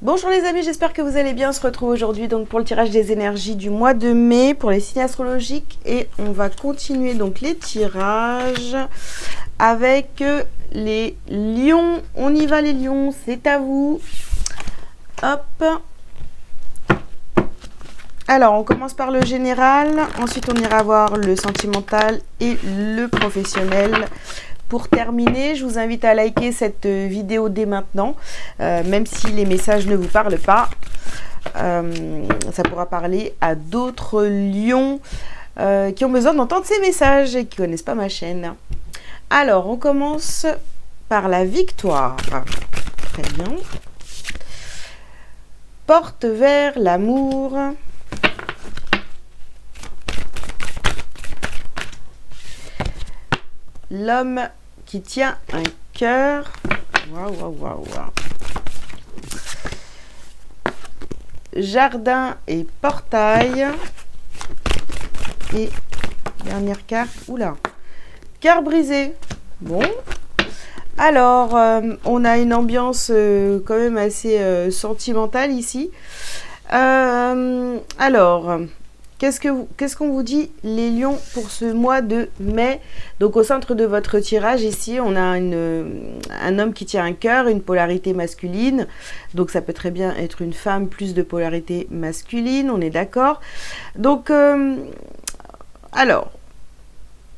Bonjour les amis, j'espère que vous allez bien. On se retrouve aujourd'hui donc pour le tirage des énergies du mois de mai pour les signes astrologiques et on va continuer donc les tirages avec les lions. On y va les lions, c'est à vous. Hop. Alors on commence par le général, ensuite on ira voir le sentimental et le professionnel. Pour terminer, je vous invite à liker cette vidéo dès maintenant, même si les messages ne vous parlent pas. Ça pourra parler à d'autres lions qui ont besoin d'entendre ces messages et qui ne connaissent pas ma chaîne. Alors, on commence par la victoire. Très bien. Porte vers l'amour. L'homme qui tient un cœur. Waouh, waouh, waouh, waouh. Jardin et portail. Et dernière carte. Oula. Cœur brisé. Bon. Alors, on a une ambiance quand même assez sentimentale ici. Alors... Qu'est-ce qu'on vous dit les lions pour ce mois de mai? Donc au centre de votre tirage ici, on a un homme qui tient un cœur, une polarité masculine. Donc ça peut très bien être une femme plus de polarité masculine, on est d'accord. Donc, alors,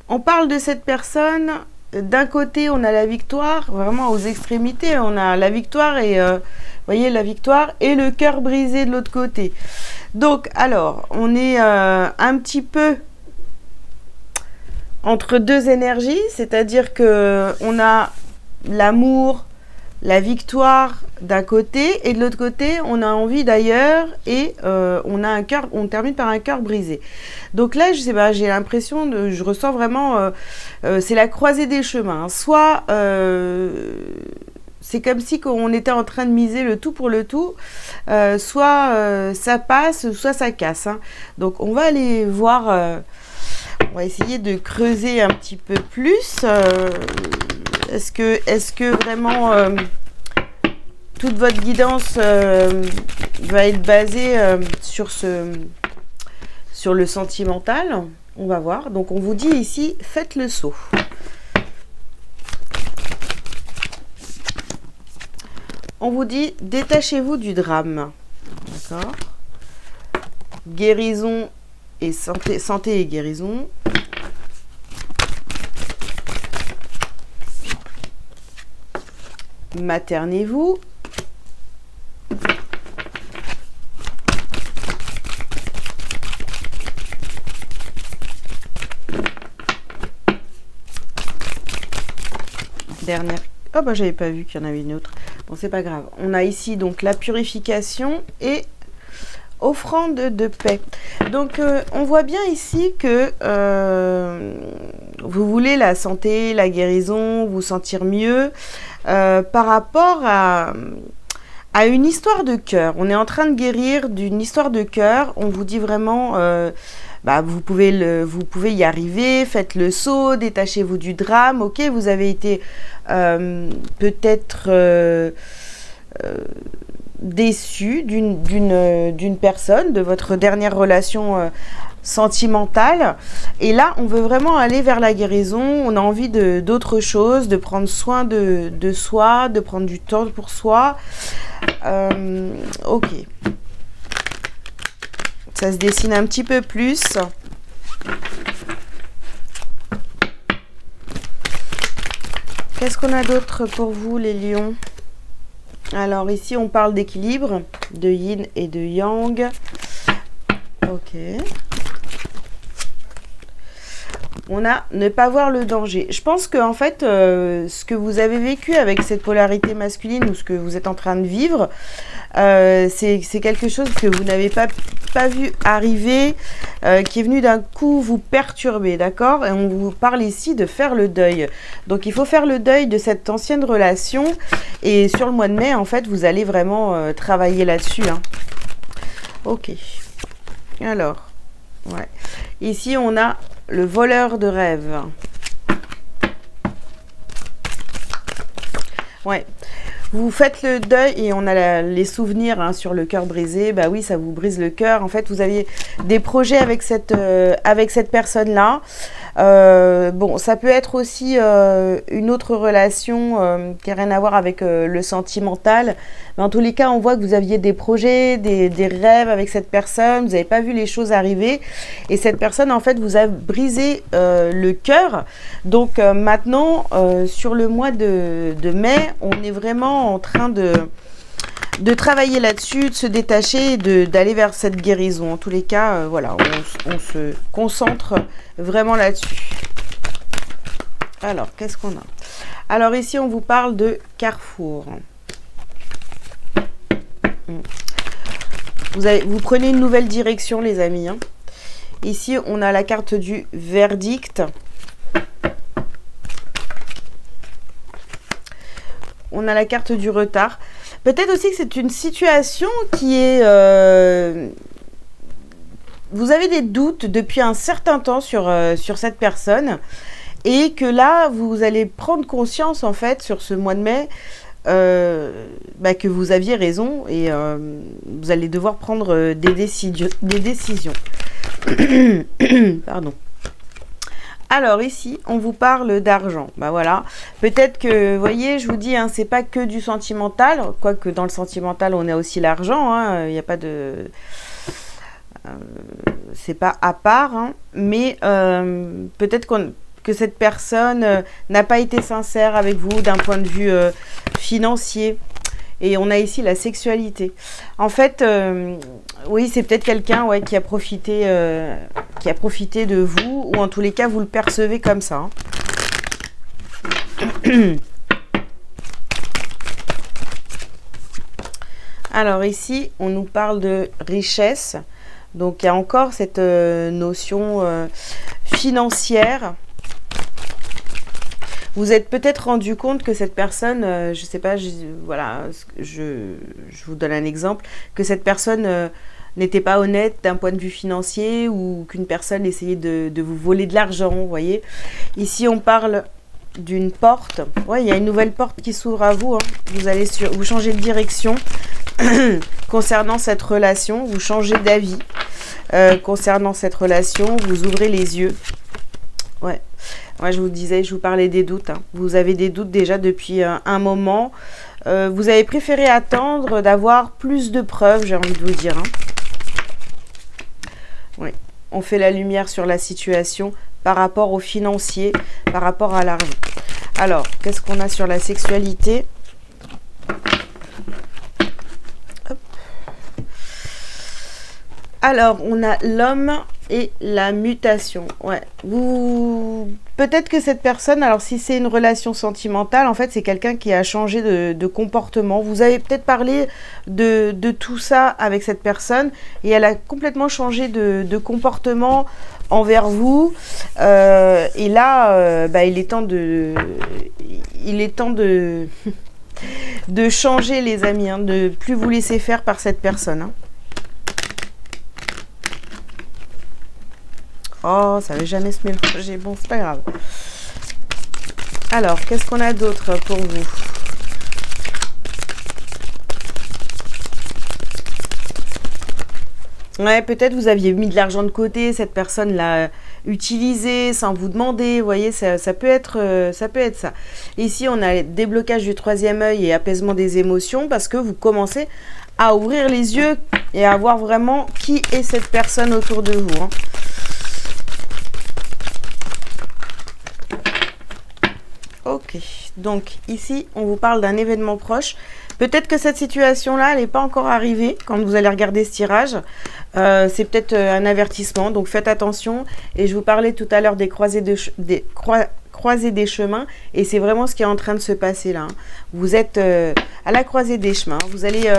on parle de cette personne. D'un côté, on a la victoire, vraiment aux extrémités. On a la victoire et, vous voyez, la victoire et le cœur brisé de l'autre côté. Donc, alors, on est un petit peu entre deux énergies, c'est-à-dire que on a l'amour, la victoire d'un côté, et de l'autre côté, on a envie d'ailleurs, et on a un cœur, on termine par un cœur brisé. Donc là, je sais pas, j'ai l'impression, je ressens vraiment, c'est la croisée des chemins. Hein. Soit c'est comme si on était en train de miser le tout pour le tout, soit ça passe, soit ça casse. Hein. Donc on va aller voir, on va essayer de creuser un petit peu plus. Est-ce que vraiment toute votre guidance va être basée sur le sentimental? On va voir. Donc on vous dit ici, faites le saut. On vous dit, détachez-vous du drame. D'accord. Guérison et santé et guérison. Maternez-vous. Dernière. Oh bah j'avais pas vu qu'il y en avait une autre. Bon, c'est pas grave. On a ici donc la purification et offrande de paix. Donc on voit bien ici que vous voulez la santé, la guérison, vous sentir mieux par rapport à une histoire de cœur. On est en train de guérir d'une histoire de cœur. On vous dit vraiment vous pouvez y arriver, faites le saut, détachez-vous du drame. Ok, vous avez été peut-être déçu d'une personne, de votre dernière relation sentimentale. Et là, on veut vraiment aller vers la guérison. On a envie d'autre chose, de prendre soin de soi, de prendre du temps pour soi. Ok. Ça se dessine un petit peu plus. Qu'est-ce qu'on a d'autre pour vous, les lions? Alors, ici, on parle d'équilibre, de yin et de yang. Ok. On a ne pas voir le danger. Je pense que en fait, ce que vous avez vécu avec cette polarité masculine ou ce que vous êtes en train de vivre, c'est quelque chose que vous n'avez pas vu arriver, qui est venu d'un coup vous perturber, d'accord? Et on vous parle ici de faire le deuil. Donc il faut faire le deuil de cette ancienne relation. Et sur le mois de mai, en fait, vous allez vraiment travailler là-dessus. Hein. Ok. Alors, ouais. Ici, on a le voleur de rêve. Ouais. Vous faites le deuil et on a les souvenirs hein, sur le cœur brisé. Bah oui, ça vous brise le cœur. En fait, vous aviez des projets avec cette personne-là. Bon, ça peut être aussi une autre relation qui n'a rien à voir avec le sentimental. Mais en tous les cas, on voit que vous aviez des projets, des rêves avec cette personne. Vous n'avez pas vu les choses arriver. Et cette personne, en fait, vous a brisé le cœur. Donc maintenant, sur le mois de mai, on est vraiment en train de travailler là-dessus, de se détacher et d'aller vers cette guérison. En tous les cas, voilà, on se concentre vraiment là-dessus. Alors, qu'est-ce qu'on a? Alors ici, on vous parle de carrefour. Vous prenez une nouvelle direction, les amis. Hein. Ici, on a la carte du verdict. On a la carte du retard. Peut-être aussi que c'est une situation qui est... vous avez des doutes depuis un certain temps sur cette personne. Et que là, vous allez prendre conscience, en fait, sur ce mois de mai, que vous aviez raison. Et vous allez devoir prendre des décisions. Pardon. Alors ici, on vous parle d'argent. Bah voilà. Peut-être que, vous voyez, je vous dis, hein, c'est pas que du sentimental. Quoique dans le sentimental, on a aussi l'argent. Hein, il n'y a pas de... c'est pas à part. Hein, mais peut-être que cette personne n'a pas été sincère avec vous d'un point de vue financier. Et on a ici la sexualité. En fait, oui, c'est peut-être quelqu'un qui a profité de vous, ou en tous les cas, vous le percevez comme ça. Hein. Alors ici, on nous parle de richesse. Donc, il y a encore cette notion financière. Vous êtes peut-être rendu compte que cette personne, je ne sais pas, voilà, je vous donne un exemple, que cette personne n'était pas honnête d'un point de vue financier ou qu'une personne essayait de vous voler de l'argent, vous voyez. Ici, on parle d'une porte. Ouais, il y a une nouvelle porte qui s'ouvre à vous. Hein. Vous changez de direction concernant cette relation. Vous changez d'avis concernant cette relation. Vous ouvrez les yeux. Ouais. Moi, je vous disais, je vous parlais des doutes. Hein. Vous avez des doutes déjà depuis un moment. Vous avez préféré attendre d'avoir plus de preuves, j'ai envie de vous dire. Hein. Oui, on fait la lumière sur la situation par rapport au financier, par rapport à l'argent. Alors, qu'est-ce qu'on a sur la sexualité ? Hop. Alors, on a l'homme et la mutation. Ouais. Peut-être que cette personne, alors si c'est une relation sentimentale, en fait, c'est quelqu'un qui a changé de comportement. Vous avez peut-être parlé de tout ça avec cette personne et elle a complètement changé de comportement envers vous. Et là, il est temps de de changer, les amis, hein, de plus vous laisser faire par cette personne. Hein. Oh, ça ne va jamais se mélanger. Bon, c'est pas grave. Alors, qu'est-ce qu'on a d'autre pour vous? Ouais, peut-être vous aviez mis de l'argent de côté, cette personne l'a utilisé sans vous demander. Vous voyez, ça peut être ça. Ici, on a déblocage du troisième œil et apaisement des émotions parce que vous commencez à ouvrir les yeux et à voir vraiment qui est cette personne autour de vous. Hein. Ok, donc ici, on vous parle d'un événement proche. Peut-être que cette situation-là, elle n'est pas encore arrivée quand vous allez regarder ce tirage. C'est peut-être un avertissement, donc faites attention. Et je vous parlais tout à l'heure des croisées des chemins. Et c'est vraiment ce qui est en train de se passer là. Hein. Vous êtes à la croisée des chemins. Vous allez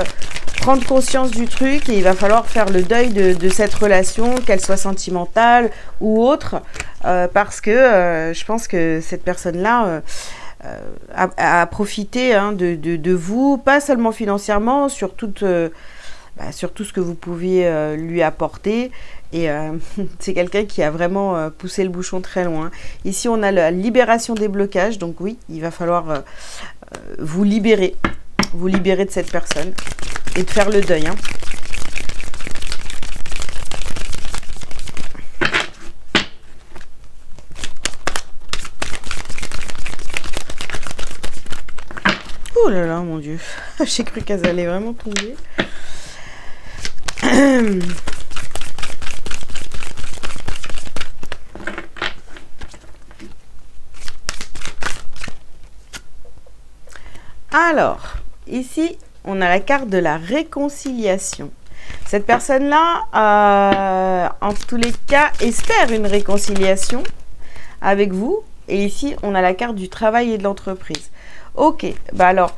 prendre conscience du truc et il va falloir faire le deuil de cette relation, qu'elle soit sentimentale ou autre. Parce que je pense que cette personne-là a profité hein, de vous, pas seulement financièrement, sur tout ce que vous pouvez lui apporter. Et c'est quelqu'un qui a vraiment poussé le bouchon très loin. Ici, on a la libération des blocages. Donc oui, il va falloir vous libérer. vous libérer de cette personne et de faire le deuil. Hein. Oh là là, mon Dieu. J'ai cru qu'elles allaient vraiment tomber. Alors, ici, on a la carte de la réconciliation. Cette personne-là, en tous les cas, espère une réconciliation avec vous. Et ici, on a la carte du travail et de l'entreprise. Ok, bah alors,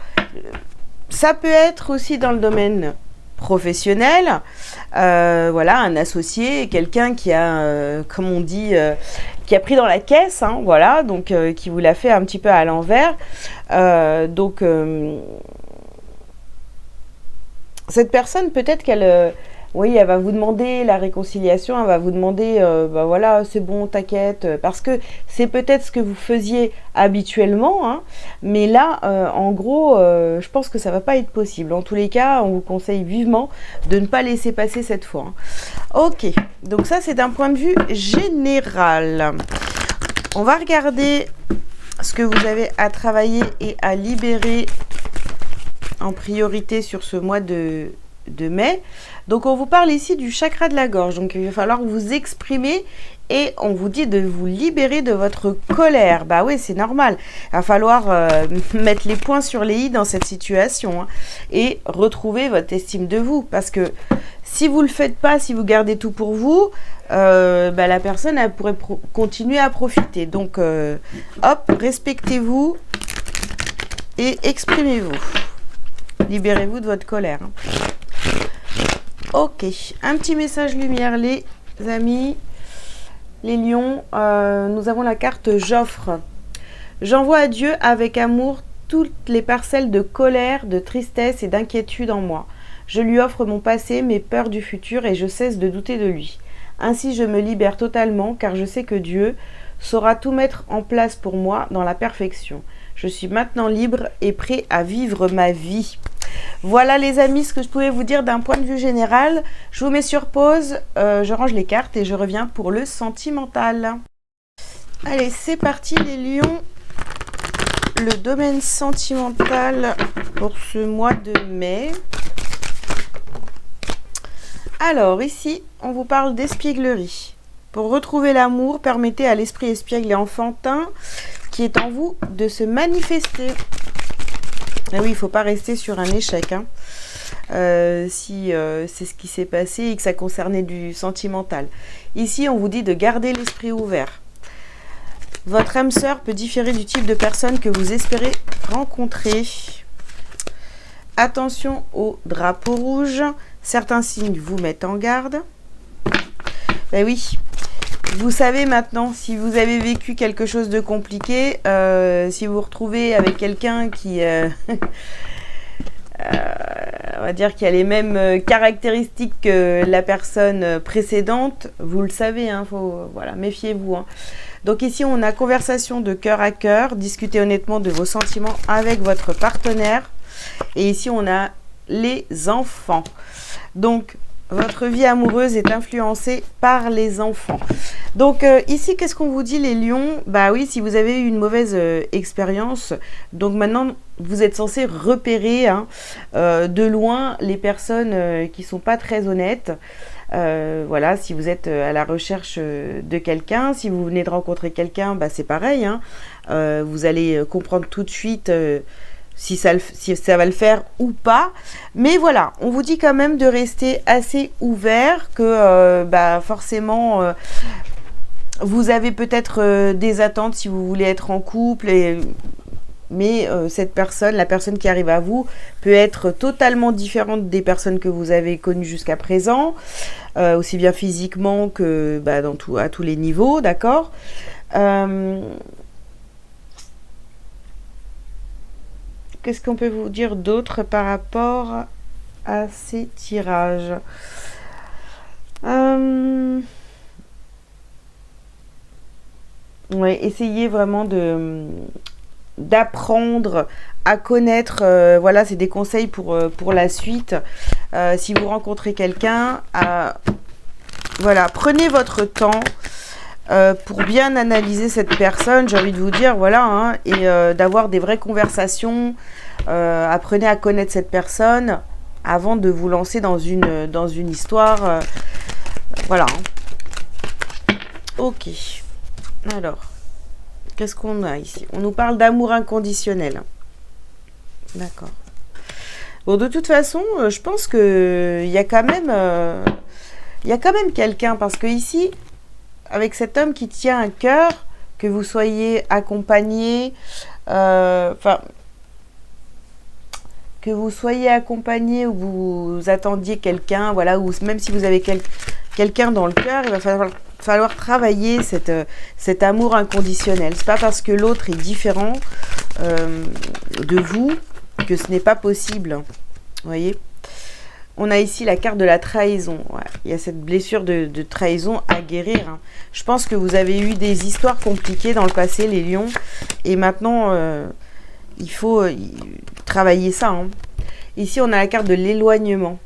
ça peut être aussi dans le domaine professionnel. Voilà, un associé, quelqu'un qui a, comme on dit, qui a pris dans la caisse, hein, voilà, donc qui vous l'a fait un petit peu à l'envers. Cette personne, peut-être qu'elle, oui, elle va vous demander la réconciliation, elle va vous demander, bah voilà, c'est bon, t'inquiète, parce que c'est peut-être ce que vous faisiez habituellement, hein, mais là, en gros, je pense que ça va pas être possible. En tous les cas, on vous conseille vivement de ne pas laisser passer cette fois. Hein. Ok, donc ça, c'est d'un point de vue général. On va regarder ce que vous avez à travailler et à libérer en priorité sur ce mois de mai. Donc on vous parle ici du chakra de la gorge, donc il va falloir vous exprimer et on vous dit de vous libérer de votre colère. Bah oui, c'est normal, il va falloir mettre les points sur les i dans cette situation, hein, et retrouver votre estime de vous, parce que si vous le faites pas, si vous gardez tout pour vous, bah, la personne elle pourrait continuer à profiter. Donc hop, respectez-vous et exprimez-vous. Libérez-vous de votre colère. Hein. Ok, un petit message lumière, les amis, les lions. Nous avons la carte j'offre. J'envoie à Dieu avec amour toutes les parcelles de colère, de tristesse et d'inquiétude en moi. Je lui offre mon passé, mes peurs du futur et je cesse de douter de lui. Ainsi je me libère totalement car je sais que Dieu saura tout mettre en place pour moi dans la perfection. Je suis maintenant libre et prêt à vivre ma vie. Voilà les amis ce que je pouvais vous dire d'un point de vue général. Je vous mets sur pause, je range les cartes et je reviens pour le sentimental. Allez, c'est parti les lions. Le domaine sentimental pour ce mois de mai. Alors ici, on vous parle d'espièglerie. Pour retrouver l'amour, permettez à l'esprit espiègle et enfantin qui est en vous de se manifester. Et oui, il ne faut pas rester sur un échec. Hein. Si c'est ce qui s'est passé et que ça concernait du sentimental. Ici, on vous dit de garder l'esprit ouvert. Votre âme sœur peut différer du type de personne que vous espérez rencontrer. Attention au drapeau rouge. Certains signes vous mettent en garde. Ben oui, vous savez maintenant, si vous avez vécu quelque chose de compliqué, si vous vous retrouvez avec quelqu'un qui... on va dire qu'il y a les mêmes caractéristiques que la personne précédente, vous le savez, hein, voilà, méfiez-vous. Hein. Donc ici, on a conversation de cœur à cœur, discutez honnêtement de vos sentiments avec votre partenaire. Et ici, on a les enfants. Donc, votre vie amoureuse est influencée par les enfants. Donc ici, qu'est-ce qu'on vous dit les lions? Bah oui, si vous avez eu une mauvaise expérience, donc maintenant, vous êtes censé repérer hein, de loin les personnes qui ne sont pas très honnêtes. Voilà, si vous êtes à la recherche de quelqu'un, si vous venez de rencontrer quelqu'un, bah, c'est pareil. Hein, vous allez comprendre tout de suite... si ça va le faire ou pas. Mais voilà, on vous dit quand même de rester assez ouvert, que bah, forcément, vous avez peut-être des attentes si vous voulez être en couple, mais cette personne, la personne qui arrive à vous, peut être totalement différente des personnes que vous avez connues jusqu'à présent, aussi bien physiquement que bah, à tous les niveaux, d'accord Qu'est-ce qu'on peut vous dire d'autre par rapport à ces tirages? Ouais, essayez vraiment d'apprendre à connaître, voilà, c'est des conseils pour la suite. Si vous rencontrez quelqu'un, voilà, prenez votre temps pour bien analyser cette personne, j'ai envie de vous dire, voilà, hein, et d'avoir des vraies conversations. Apprenez à connaître cette personne avant de vous lancer dans une histoire. Voilà. Ok. Alors, qu'est-ce qu'on a ici? On nous parle d'amour inconditionnel. D'accord. Bon, de toute façon, je pense que il y a quand même quelqu'un, parce que ici, avec cet homme qui tient un cœur, que vous soyez accompagné, enfin, que vous soyez accompagné ou vous attendiez quelqu'un, voilà, ou même si vous avez quelqu'un dans le cœur, il va falloir travailler cet amour inconditionnel. C'est pas parce que l'autre est différent de vous que ce n'est pas possible. Vous voyez? On a ici la carte de la trahison. Ouais, il y a cette blessure de trahison à guérir. Hein. Je pense que vous avez eu des histoires compliquées dans le passé, les lions. Et maintenant, il faut travailler ça. Hein. Ici, on a la carte de l'éloignement.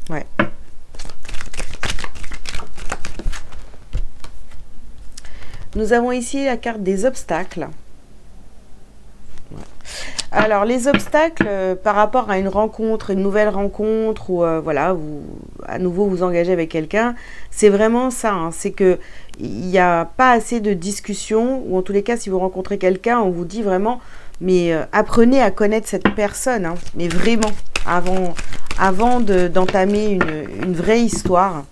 Ouais. Nous avons ici la carte des obstacles. Ouais. Alors, les obstacles par rapport à une rencontre, une nouvelle rencontre, ou voilà, vous, à nouveau vous engagez avec quelqu'un, c'est vraiment ça. Hein, c'est que il n'y a pas assez de discussion, ou en tous les cas, si vous rencontrez quelqu'un, on vous dit vraiment, mais apprenez à connaître cette personne, hein, mais vraiment, avant d'entamer une vraie histoire.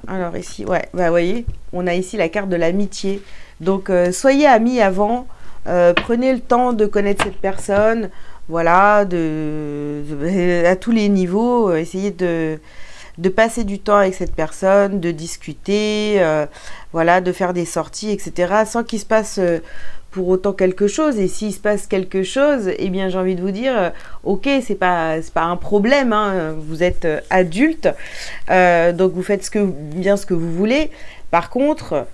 Alors ici, ouais, bah vous voyez, on a ici la carte de l'amitié. Donc, soyez amis avant, prenez le temps de connaître cette personne, voilà, à tous les niveaux, essayez de passer du temps avec cette personne, de discuter, voilà, de faire des sorties, etc., sans qu'il se passe pour autant quelque chose. Et s'il se passe quelque chose, eh bien, j'ai envie de vous dire, ok, c'est pas un problème, hein, vous êtes adulte, donc vous faites bien ce que vous voulez. Par contre,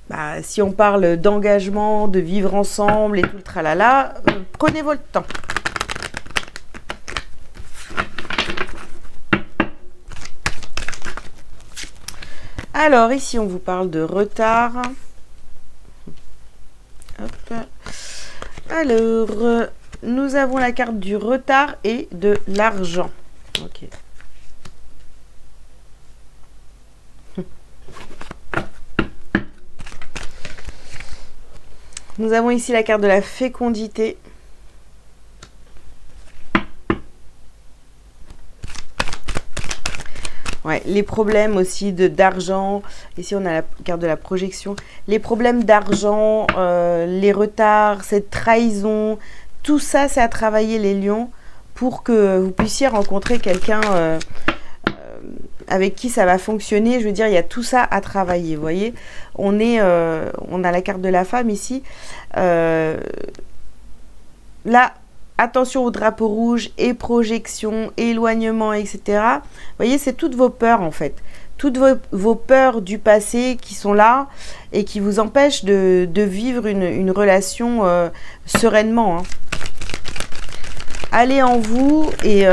bah, si on parle d'engagement, de vivre ensemble et tout le tralala, prenez votre temps. Alors, ici, on vous parle de retard. Hop. Alors, nous avons la carte du retard et de l'argent. Ok. Nous avons ici la carte de la fécondité. Ouais, les problèmes aussi d'argent. Ici, on a la carte de la projection. Les problèmes d'argent, les retards, cette trahison, tout ça, c'est à travailler les lions pour que vous puissiez rencontrer quelqu'un avec qui ça va fonctionner. Je veux dire, il y a tout ça à travailler, vous voyez. On a la carte de la femme ici. Là, attention au drapeau rouge et projection, éloignement, etc. Vous voyez, c'est toutes vos peurs en fait. Toutes vos peurs du passé qui sont là et qui vous empêchent de vivre une relation sereinement. Hein. Allez en vous et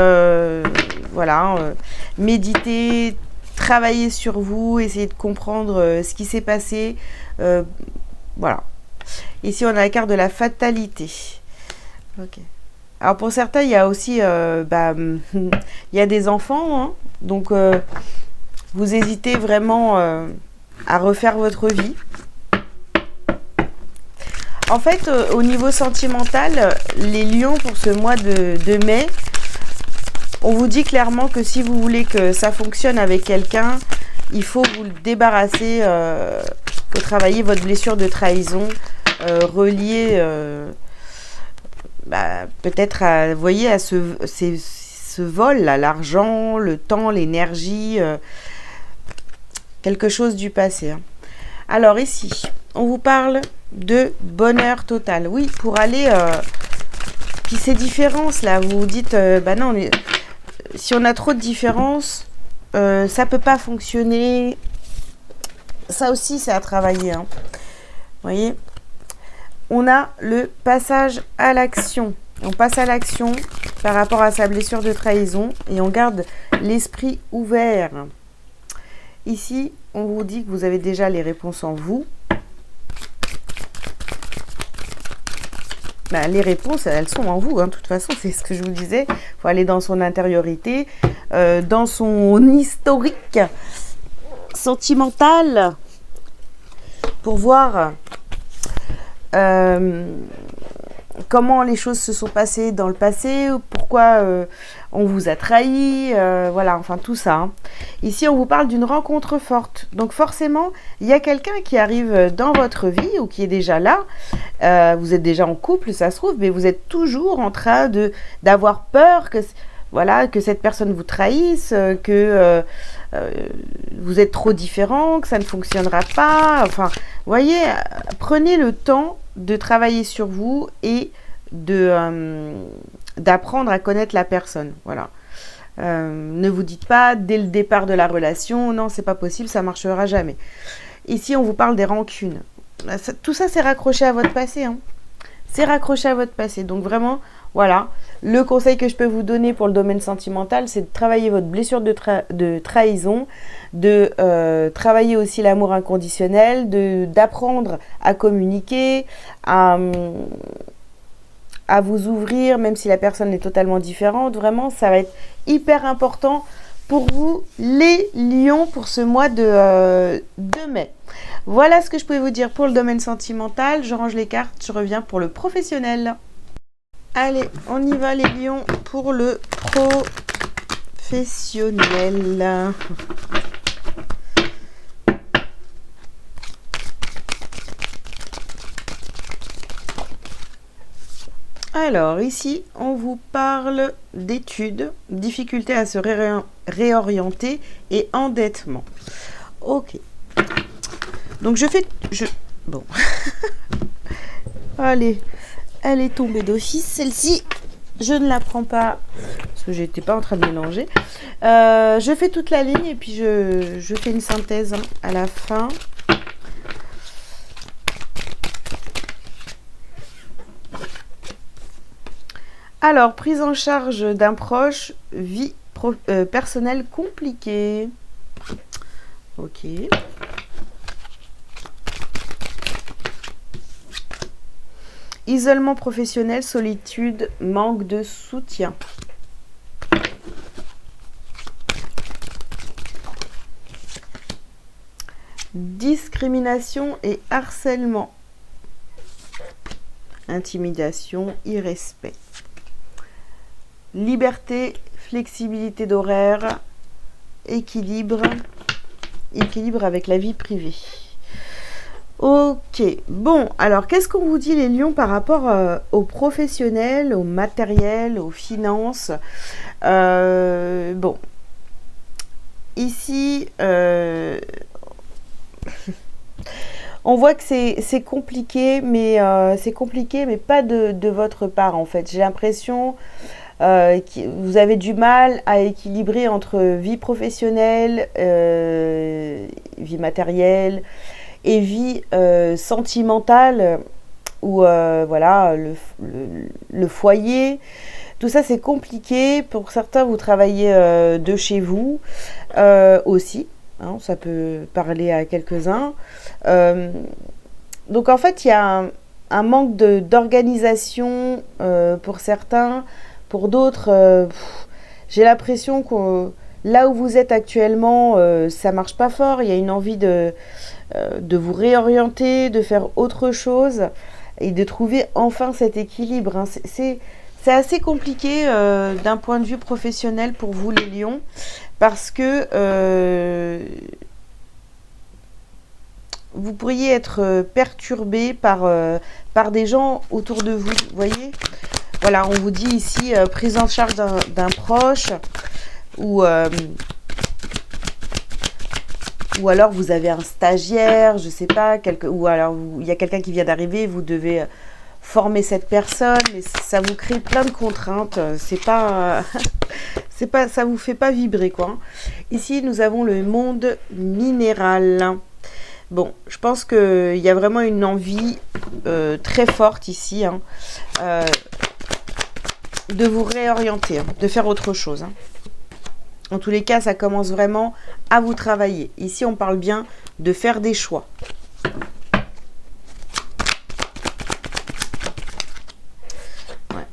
voilà, méditez, travaillez sur vous, essayez de comprendre ce qui s'est passé. Voilà. Ici, on a la carte de la fatalité. Ok. Alors pour certains, il y a aussi, il y a des enfants, hein, donc vous hésitez vraiment à refaire votre vie. En fait, au niveau sentimental, les lions pour ce mois de mai, on vous dit clairement que si vous voulez que ça fonctionne avec quelqu'un, il faut vous le débarrasser, faut travailler votre blessure de trahison, relier... peut-être vous voyez, à ce vol là, l'argent, le temps, l'énergie, quelque chose du passé. Hein. Alors ici, on vous parle de bonheur total. Oui, pour aller... puis ces différences là, vous vous dites, bah non, si on a trop de différences, ça peut pas fonctionner. Ça aussi, c'est à travailler. Hein. Vous voyez, on a le passage à l'action. On passe à l'action par rapport à sa blessure de trahison et on garde l'esprit ouvert. Ici, on vous dit que vous avez déjà les réponses en vous. Ben, les réponses, elles sont en vous. Hein. De toute façon, c'est ce que je vous disais. Il faut aller dans son intériorité, dans son historique sentimental pour voir comment les choses se sont passées dans le passé, pourquoi on vous a trahi, voilà, enfin tout ça. Hein. Ici, on vous parle d'une rencontre forte. Donc forcément, il y a quelqu'un qui arrive dans votre vie ou qui est déjà là. Vous êtes déjà en couple, ça se trouve, mais vous êtes toujours en train d'avoir peur que, voilà, que cette personne vous trahisse, que vous êtes trop différent, que ça ne fonctionnera pas. Enfin, vous voyez, prenez le temps de travailler sur vous et d'apprendre à connaître la personne. Voilà. Ne vous dites pas dès le départ de la relation, non, c'est pas possible, ça marchera jamais. Ici, on vous parle des rancunes. Tout ça, c'est raccroché à votre passé. Hein. C'est raccroché à votre passé. Donc vraiment, voilà. Le conseil que je peux vous donner pour le domaine sentimental, c'est de travailler votre blessure de trahison, de travailler aussi l'amour inconditionnel, d'apprendre à communiquer, à vous ouvrir, même si la personne est totalement différente. Vraiment, ça va être hyper important pour vous, les lions, pour ce mois de mai. Voilà ce que je pouvais vous dire pour le domaine sentimental. Je range les cartes, je reviens pour le professionnel. Allez, on y va les lions pour le professionnel. Alors ici, on vous parle d'études, difficulté à se réorienter et endettement. Ok. Donc bon. Allez, elle est tombée d'office, celle-ci. Je ne la prends pas, parce que j'étais pas en train de mélanger. Je fais toute la ligne et puis je fais une synthèse hein, à la fin. Alors, prise en charge d'un proche, vie personnelle compliquée. Ok. Isolement professionnel, solitude, manque de soutien. Discrimination et harcèlement. Intimidation, irrespect. Liberté, flexibilité d'horaire, équilibre avec la vie privée. Ok, bon, alors qu'est-ce qu'on vous dit les lions par rapport aux professionnels, au matériel, aux finances? Bon, ici, on voit que c'est compliqué, mais pas de votre part en fait. J'ai l'impression vous avez du mal à équilibrer entre vie professionnelle, vie matérielle et vie sentimentale ou voilà le foyer. Tout ça c'est compliqué. Pour certains vous travaillez de chez vous aussi. Hein, ça peut parler à quelques-uns. Donc en fait il y a un manque d'organisation pour certains. Pour d'autres, j'ai l'impression que là où vous êtes actuellement, ça marche pas fort. Il y a une envie de vous réorienter, de faire autre chose et de trouver enfin cet équilibre. Hein. C'est assez compliqué d'un point de vue professionnel pour vous les lions parce que vous pourriez être perturbé par des gens autour de vous, vous voyez ? Voilà, on vous dit ici prise en charge d'un proche ou alors vous avez un stagiaire, je sais pas, ou alors il y a quelqu'un qui vient d'arriver, vous devez former cette personne, mais ça vous crée plein de contraintes. C'est pas ça vous fait pas vibrer, quoi. Hein. Ici, nous avons le monde minéral. Bon, je pense qu'il y a vraiment une envie très forte ici, hein, de vous réorienter, hein, de faire autre chose. Hein. En tous les cas, ça commence vraiment à vous travailler. Ici, on parle bien de faire des choix. Ouais.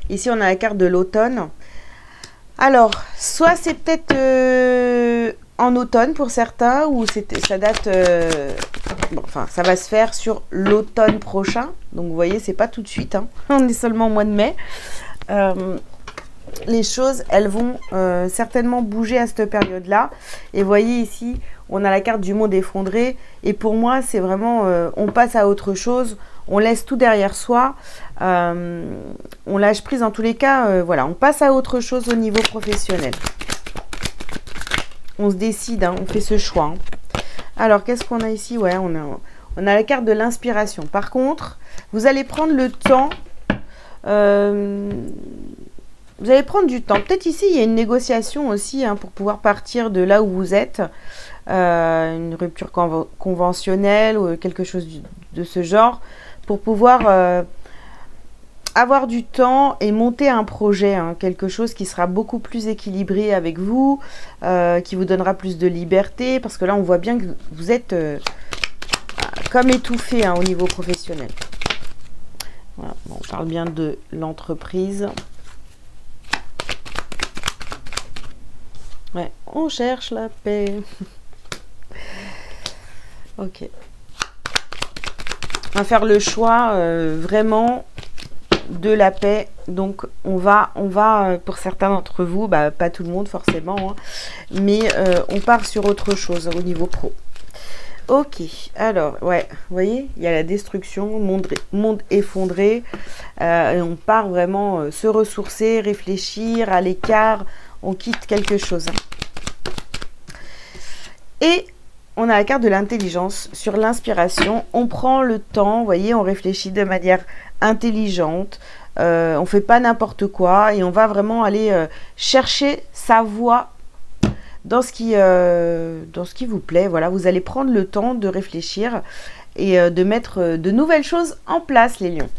Ici, on a la carte de l'automne. Alors, soit c'est peut-être en automne pour certains, ou ça date... bon, enfin, ça va se faire sur l'automne prochain. Donc, vous voyez, c'est pas tout de suite. Hein. On est seulement au mois de mai. Les choses, elles vont certainement bouger à cette période-là. Et vous voyez ici, on a la carte du monde effondré. Et pour moi, c'est vraiment, on passe à autre chose. On laisse tout derrière soi. On lâche prise en tous les cas. Voilà, on passe à autre chose au niveau professionnel. On se décide, hein, on fait ce choix. Hein. Alors, qu'est-ce qu'on a ici? Ouais, on a la carte de l'inspiration. Par contre, vous allez prendre le temps... vous allez prendre du temps. Peut-être ici, il y a une négociation aussi hein, pour pouvoir partir de là où vous êtes. Une rupture conventionnelle ou quelque chose de ce genre. Pour pouvoir avoir du temps et monter un projet. Hein, quelque chose qui sera beaucoup plus équilibré avec vous. Qui vous donnera plus de liberté. Parce que là, on voit bien que vous êtes comme étouffé hein, au niveau professionnel. Voilà. Bon, on parle bien de l'entreprise. Ouais, on cherche la paix. Ok. On va faire le choix vraiment de la paix. Donc, on va pour certains d'entre vous, bah, pas tout le monde forcément, hein, mais on part sur autre chose au niveau pro. Ok, alors, ouais, vous voyez, il y a la destruction, monde effondré. Et on part vraiment se ressourcer, réfléchir à l'écart. On quitte quelque chose. Et on a la carte de l'intelligence sur l'inspiration. On prend le temps, vous voyez, on réfléchit de manière intelligente. On ne fait pas n'importe quoi et on va vraiment aller chercher sa voie dans ce qui vous plaît. Voilà, vous allez prendre le temps de réfléchir et de mettre de nouvelles choses en place, les lions.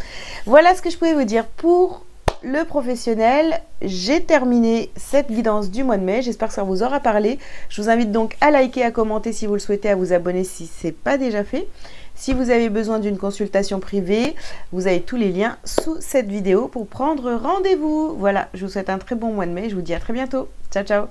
Voilà ce que je pouvais vous dire pour le professionnel. J'ai terminé cette guidance du mois de mai. J'espère que ça vous aura parlé. Je vous invite donc à liker, à commenter si vous le souhaitez, à vous abonner si ce n'est pas déjà fait. Si vous avez besoin d'une consultation privée, vous avez tous les liens sous cette vidéo pour prendre rendez-vous. Voilà, je vous souhaite un très bon mois de mai. Je vous dis à très bientôt. Ciao, ciao.